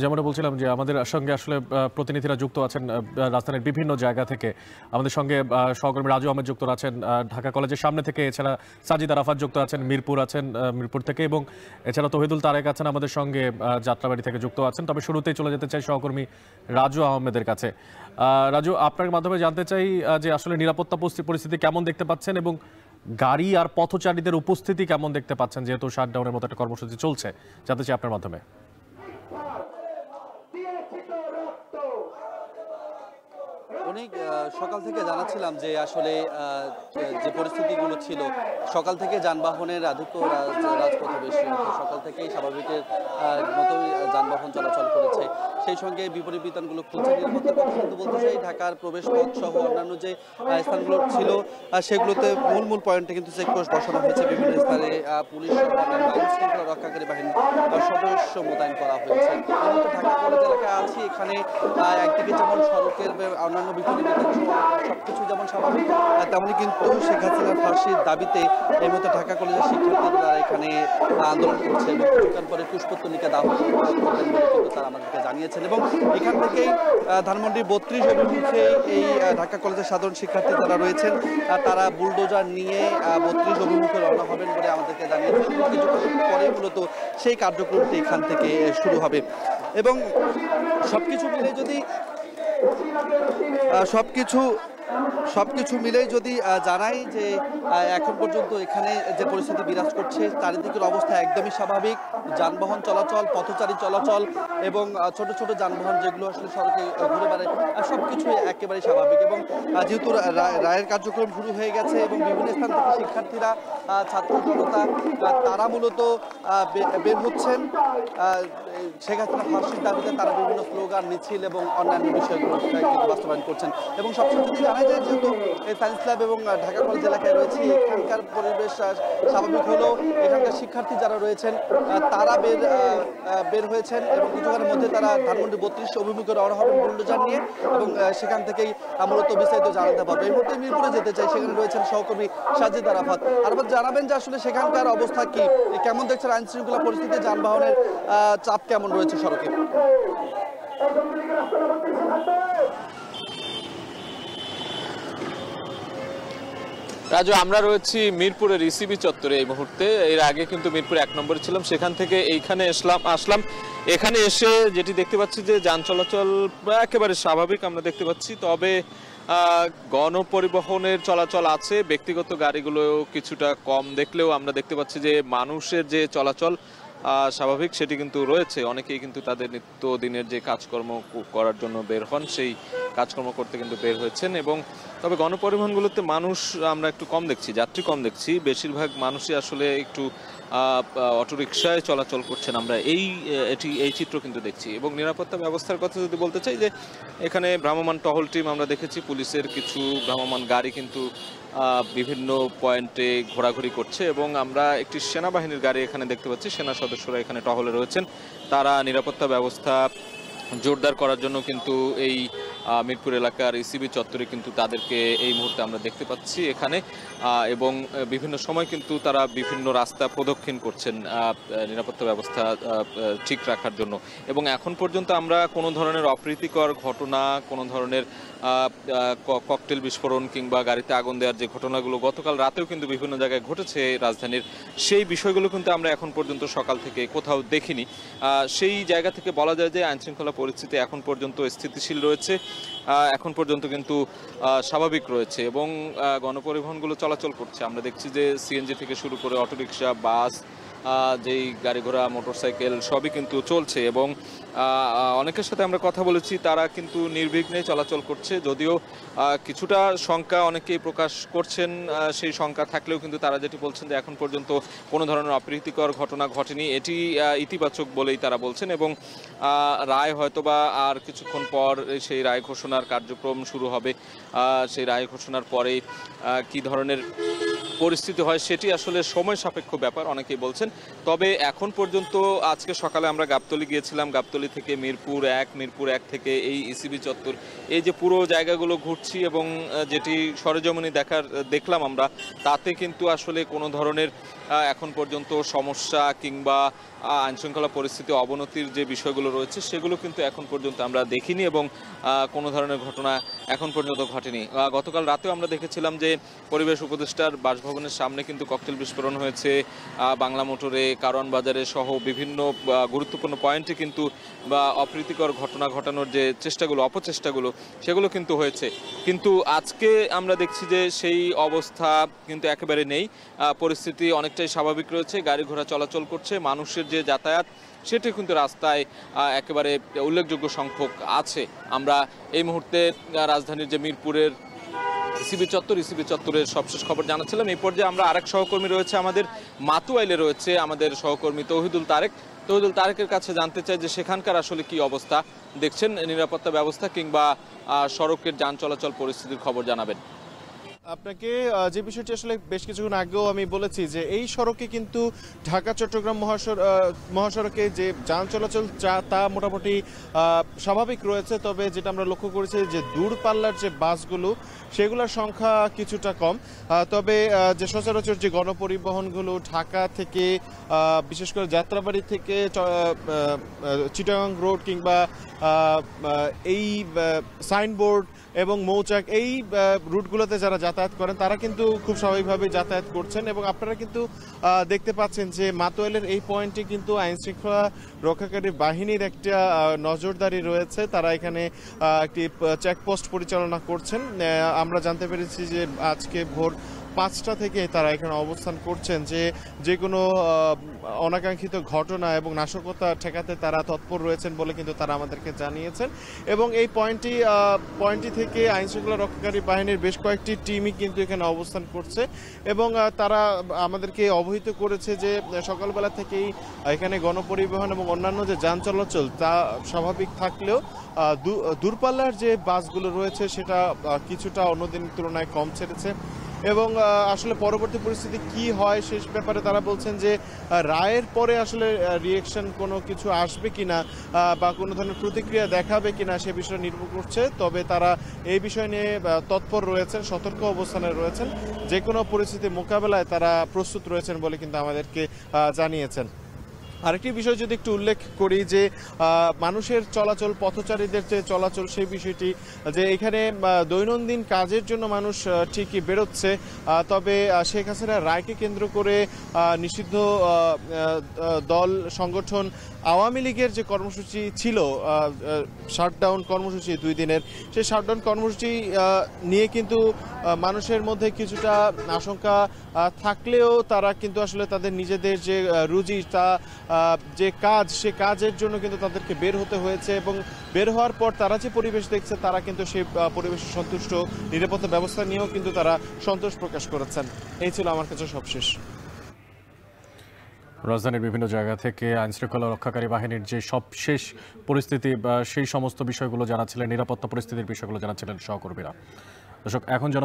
যেমনটা বলছিলাম যে আমাদের সঙ্গে আসলে প্রতিনিধিরা যুক্ত আছেন রাজধানীর বিভিন্ন জায়গা থেকে। আমাদের সঙ্গে সহকর্মী রাজু আহমেদ যুক্ত আছেন ঢাকা কলেজের সামনে থেকে, এছাড়া সাজিদ আরাফাত যুক্ত আছেন মিরপুর থেকে, এবং এছাড়া তৌহিদুল তারেক আছেন আমাদের সঙ্গে যাত্রাবাড়ি থেকে যুক্ত আছেন। তবে শুরুতেই চলে যেতে চাই সহকর্মী রাজু আহমেদের কাছে। রাজু, আপনার মাধ্যমে জানতে চাই যে আসলে নিরাপত্তা পরিস্থিতি কেমন দেখতে পাচ্ছেন এবং গাড়ি আর পথচারীদের উপস্থিতি কেমন দেখতে পাচ্ছেন, যেহেতু শাটডাউনের মতো একটা কর্মসূচি চলছে। জানতে চাই আপনার মাধ্যমে। অনেক সকাল থেকে জানাচ্ছিলাম যে আসলে যে পরিস্থিতিগুলো ছিল, সকাল থেকে যানবাহনের আধিক্য রাজপথে বেশি, সকাল থেকেই স্বাভাবিকের মতোই যানবাহন চলাচল করেছে। সেই সঙ্গে বিপরীত বিতানগুলো খুলছে। নিরাপত্তার কথা কিন্তু বলতে চাই, ঢাকার প্রবেশ পথ সহ অন্যান্য যে স্থানগুলো ছিল সেগুলোতে মূল পয়েন্টে কিন্তু চেকপোস্ট বসানো হয়েছে। বিভিন্ন স্থানে পুলিশ আইন শৃঙ্খলা রক্ষাকারী বাহিনীর সদস্য মোতায়েন করা হয়েছে। ঢাকা কলেজ এলাকায় আছি, এখানে একদিকে যেমন সড়কের অন্যান্য বিভিন্ন সবকিছু যেমন স্বাভাবিক, তেমনি কিন্তু শেখ হাসিনার ফাঁসির দাবিতে এই মুহূর্তে ঢাকা কলেজের শিক্ষার্থীরা তারা এখানে আন্দোলন করছে এবং কিছুক্ষণ পরে পুষ্পতলিকা দাহ করবেন বলে কিন্তু তারা আমাদেরকে জানিয়েছেন। এবং এখান থেকেই ধানমন্ডি 32 অভিমুখে এই ঢাকা কলেজের সাধারণ শিক্ষার্থী যারা রয়েছেন তারা বুলডোজার নিয়ে 32 অভিমুখে রওনা হবেন বলে আমাদেরকে জানিয়েছেন। কিছুক্ষণ পরে মূলত সেই কার্যক্রমটি এখান থেকে শুরু হবে। এবং সবকিছু মিলেই যদি জানাই যে এখন পর্যন্ত এখানে যে পরিস্থিতি বিরাজ করছে, চারিদিকের অবস্থা একদমই স্বাভাবিক। যানবাহন চলাচল, পথচারী চলাচল এবং ছোট ছোট যানবাহন যেগুলো আসলে সড়কে ঘুরে বেড়ায়, সবকিছুই একেবারেই স্বাভাবিক। এবং যেহেতু রায়ের কার্যক্রম শুরু হয়ে গেছে এবং বিভিন্ন স্থান থেকে শিক্ষার্থীরা, ছাত্র জনতা তারা মূলত বের হচ্ছেন শেখ হাসিনা ফাঁসির দাবিতে, তারা বিভিন্ন স্লোগান, মিছিল এবং অন্যান্য বিষয়গুলো কিন্তু বাস্তবায়ন করছেন। এবং সবসময় যদি জানা যায়, যেহেতু সায়েন্স ল্যাব এবং ঢাকা কলেজ এলাকায় রয়েছে, এখানকার পরিবেশ স্বাভাবিক হলেও এখানকার শিক্ষার্থী যারা রয়েছেন তারা বের হয়েছেন এবং কিছুক্ষণের মধ্যে তারা ধানমন্ডি 32 অভিমুখে রওনা হবেন বুলডোজার নিয়ে এবং সেখান থেকেই মূলত বিস্তারিত জানাতে পারবে। এই মুহূর্তে মিরপুরে যেতে চাই, সেখানে রয়েছেন সহকর্মী সাজিদ আরাফাত। আরাফাত, জানাবেন যে আসলে সেখানকার অবস্থা কি, কেমন দেখছেন আইন শৃঙ্খলা পরিস্থিতি, যানবাহনের চাপ কেমন রয়েছে সড়কে? রাজু, আমরা রয়েছি মিরপুরের ইসিবি চত্বরে এই মুহূর্তে। এর আগে কিন্তু মিরপুর 1 নম্বরে ছিলাম, সেখান থেকে এইখানে আসলাম। এখানে এসে যেটি দেখতে পাচ্ছি যে যান চলাচল একেবারে স্বাভাবিক আমরা দেখতে পাচ্ছি। তবে গণপরিবহনের চলাচল আছে, ব্যক্তিগত গাড়িগুলো কিছুটা কম দেখলেও আমরা দেখতে পাচ্ছি যে মানুষের যে চলাচল স্বাভাবিক সেটি কিন্তু রয়েছে। অনেকেই কিন্তু তাদের নিত্যদিনের যে কাজকর্ম করার জন্য বের হন, সেই কাজকর্ম করতে কিন্তু বের হয়েছেন। এবং তবে গণপরিবহনগুলোতে মানুষ আমরা একটু কম দেখছি, যাত্রী কম দেখছি। বেশিরভাগ মানুষই আসলে একটু অটোরিকশায় চলাচল করছেন, আমরা এই চিত্র কিন্তু দেখছি। এবং নিরাপত্তা ব্যবস্থার কথা যদি বলতে চাই, যে এখানে ভ্রাম্যমাণ টহল টিম আমরা দেখেছি, পুলিশের কিছু ভ্রাম্যমাণ গাড়ি কিন্তু বিভিন্ন পয়েন্টে ঘোরাঘুরি করছে এবং আমরা একটি সেনাবাহিনীর গাড়ি এখানে দেখতে পাচ্ছি। সেনা সদস্যরা এখানে টহলে রয়েছেন, তারা নিরাপত্তা ব্যবস্থা জোরদার করার জন্য কিন্তু এই মিরপুর এলাকার ইসিবি চত্বরে কিন্তু তাদেরকে এই মুহূর্তে আমরা দেখতে পাচ্ছি এখানে। এবং বিভিন্ন সময় কিন্তু তারা বিভিন্ন রাস্তা প্রদক্ষিণ করছেন নিরাপত্তা ব্যবস্থা ঠিক রাখার জন্য। এবং এখন পর্যন্ত আমরা কোনো ধরনের অপ্রীতিকর ঘটনা, কোনো ধরনের ককটেল বিস্ফোরণ কিংবা গাড়িতে আগুন দেওয়ার যে ঘটনাগুলো গতকাল রাতেও কিন্তু বিভিন্ন জায়গায় ঘটেছে রাজধানীর, সেই বিষয়গুলো কিন্তু আমরা এখন পর্যন্ত সকাল থেকে কোথাও দেখিনি। সেই জায়গা থেকে বলা যায় যে আইনশৃঙ্খলা পরিস্থিতি এখন পর্যন্ত স্থিতিশীল রয়েছে, এখন পর্যন্ত কিন্তু স্বাভাবিক রয়েছে এবং গণপরিবহনগুলো চলাচল করছে। আমরা দেখছি যে সিএনজি থেকে শুরু করে অটোরিকশা, বাস, যেই গাড়ি ঘোড়া, মোটরসাইকেল সবই কিন্তু চলছে। এবং অনেকের সাথে আমরা কথা বলেছি, তারা কিন্তু নির্বিঘ্নে চলাচল করছে। যদিও কিছুটা শঙ্কা অনেকেই প্রকাশ করছেন, সেই শঙ্কা থাকলেও কিন্তু তারা যেটি বলছেন যে এখন পর্যন্ত কোনো ধরনের অপ্রীতিকর ঘটনা ঘটেনি, এটি ইতিবাচক বলেই তারা বলছেন। এবং রায় হয়তোবা আর কিছুক্ষণ পর সেই রায় ঘোষণার কার্যক্রম শুরু হবে। সেই রায় ঘোষণার পরেই কী ধরনের পরিস্থিতি হয় সেটি আসলে সময় সাপেক্ষ ব্যাপার অনেকেই বলছেন। তবে এখন পর্যন্ত আজকে সকালে আমরা গাবতলী গিয়েছিলাম, গাবতলী থেকে মিরপুর এক থেকে এই ইসিবি চত্বর, এই যে পুরো জায়গাগুলো ঘুরছি এবং যেটি সরেজমিনে দেখলাম আমরা, তাতে কিন্তু আসলে কোনো ধরনের এখন পর্যন্ত সমস্যা কিংবা আইনশৃঙ্খলা পরিস্থিতি অবনতির যে বিষয়গুলো রয়েছে সেগুলো কিন্তু এখন পর্যন্ত আমরা দেখিনি এবং কোনো ধরনের ঘটনা এখন পর্যন্ত ঘটেনি। গতকাল রাতেও আমরা দেখেছিলাম যে পরিবেশ উপদেষ্টার বাসভবনের সামনে কিন্তু ককটেল বিস্ফোরণ হয়েছে, বাংলা মোটরে, কারওয়ান বাজারে সহ বিভিন্ন গুরুত্বপূর্ণ পয়েন্টে কিন্তু অপ্রীতিকর ঘটনা ঘটানোর যে অপচেষ্টাগুলো সেগুলো কিন্তু হয়েছে। কিন্তু আজকে আমরা দেখছি যে সেই অবস্থা কিন্তু একেবারে নেই, পরিস্থিতি অনেকটাই স্বাভাবিক রয়েছে, গাড়ি ঘোড়া চলাচল করছে, মানুষের যে যাতায়াত সেটি কিন্তু রাস্তায় একেবারে উল্লেখযোগ্য সংখ্যক আছে। আমরা এই মুহূর্তে রাজধানীর যে মিরপুরের ইসিবি চত্বরের সবশেষ খবর জানাচ্ছিলাম। এই পর্যায়ে আমরা আরেক সহকর্মী রয়েছে আমাদের, মাতুয়াইলে রয়েছে আমাদের সহকর্মী তৌহিদুল তারেকের কাছে জানতে চাই যে সেখানকার আসলে কি অবস্থা দেখছেন, নিরাপত্তা ব্যবস্থা কিংবা সড়কের যান চলাচল পরিস্থিতির খবর জানাবেন। আপনাকে যে বিষয়টি আসলে বেশ কিছুক্ষণ আগেও আমি বলেছি যে এই সড়কে কিন্তু ঢাকা চট্টগ্রাম মহাসড়কে যে যান চলাচল তা মোটামুটি স্বাভাবিক রয়েছে। তবে যেটা আমরা লক্ষ্য করেছি যে দূরপাল্লার যে বাসগুলো সেগুলোর সংখ্যা কিছুটা কম। তবে যে সচরাচর যে গণপরিবহনগুলো ঢাকা থেকে বিশেষ করে যাত্রাবাড়ি থেকে চিটাগাং রোড কিংবা এই সাইনবোর্ড এবং মৌচাক এই রুটগুলোতে যারা যাতায়াত করেন তারা কিন্তু খুব স্বাভাবিকভাবে যাতায়াত করছেন। এবং আপনারা কিন্তু দেখতে পাচ্ছেন যে মাতোয়াইলের এই পয়েন্টে কিন্তু আইনশৃঙ্খলা রক্ষাকারী বাহিনীর একটা নজরদারি রয়েছে, তারা এখানে একটি চেকপোস্ট পরিচালনা করছেন। আমরা জানতে পেরেছি যে আজকে ভোর 5টা থেকে তারা এখানে অবস্থান করছেন, যে কোনো অনাকাঙ্ক্ষিত ঘটনা এবং নাশকতা ঠেকাতে তারা তৎপর রয়েছেন বলে কিন্তু তারা আমাদেরকে জানিয়েছেন। এবং এই পয়েন্টটি থেকে আইনশৃঙ্খলা রক্ষাকারী বাহিনীর বেশ কয়েকটি টিমই কিন্তু এখানে অবস্থান করছে এবং তারা আমাদেরকে অবহিত করেছে যে সকালবেলা থেকেই এখানে গণপরিবহন এবং অন্যান্য যে যান চলাচল তা স্বাভাবিক থাকলেও দূরপাল্লার যে বাসগুলো রয়েছে সেটা কিছুটা অন্যদিনের তুলনায় কম ছেড়েছে। এবং আসলে পরবর্তী পরিস্থিতি কি হয় সে ব্যাপারে তারা বলছেন যে রায়ের পরে আসলে রিয়েকশন কোনো কিছু আসবে কিনা বা কোনো ধরনের প্রতিক্রিয়া দেখাবে কিনা সে বিষয়ে নির্ভর করছে। তবে তারা এই বিষয় নিয়ে তৎপর রয়েছেন, সতর্ক অবস্থানে রয়েছেন, যে কোনো পরিস্থিতি মোকাবেলায় তারা প্রস্তুত রয়েছেন বলে কিন্তু আমাদেরকে জানিয়েছেন। আরেকটি বিষয় যদি একটু উল্লেখ করি যে মানুষের চলাচল, পথচারীদের যে চলাচল সেই বিষয়টি, যে এখানে দৈনন্দিন কাজের জন্য মানুষ ঠিকই বেরোচ্ছে, তবে শেখ হাসিনার রায়কে কেন্দ্র করে নিষিদ্ধ দল সংগঠন আওয়ামী লীগের যে কর্মসূচি ছিল শাটডাউন কর্মসূচি 2 দিনের, সেই শাটডাউন কর্মসূচি নিয়ে কিন্তু মানুষের মধ্যে কিছুটা আশঙ্কা থাকলেও তারা কিন্তু আসলে তাদের নিজেদের যে রুজি তা যে কাজ, সে কাজের জন্য কিন্তু তাদেরকে বের হতে হয়েছে এবং বের হওয়ার পর তারা যে পরিবেশ দেখছে তারা কিন্তু সেই পরিবেশে সন্তুষ্ট, নিরাপত্তা ব্যবস্থা নিয়েও কিন্তু তারা সন্তোষ প্রকাশ করেছেন। এই ছিল আমার কাছে সবশেষ। রাজধানীর বিভিন্ন জায়গা থেকে আইনশৃঙ্খলা রক্ষাকারী বাহিনীর যে সবশেষ পরিস্থিতি বা সেই সমস্ত বিষয়গুলো জানাচ্ছিলেন, নিরাপত্তা পরিস্থিতির বিষয়গুলো জানাচ্ছিলেন সহকর্মীরা। দর্শক, এখন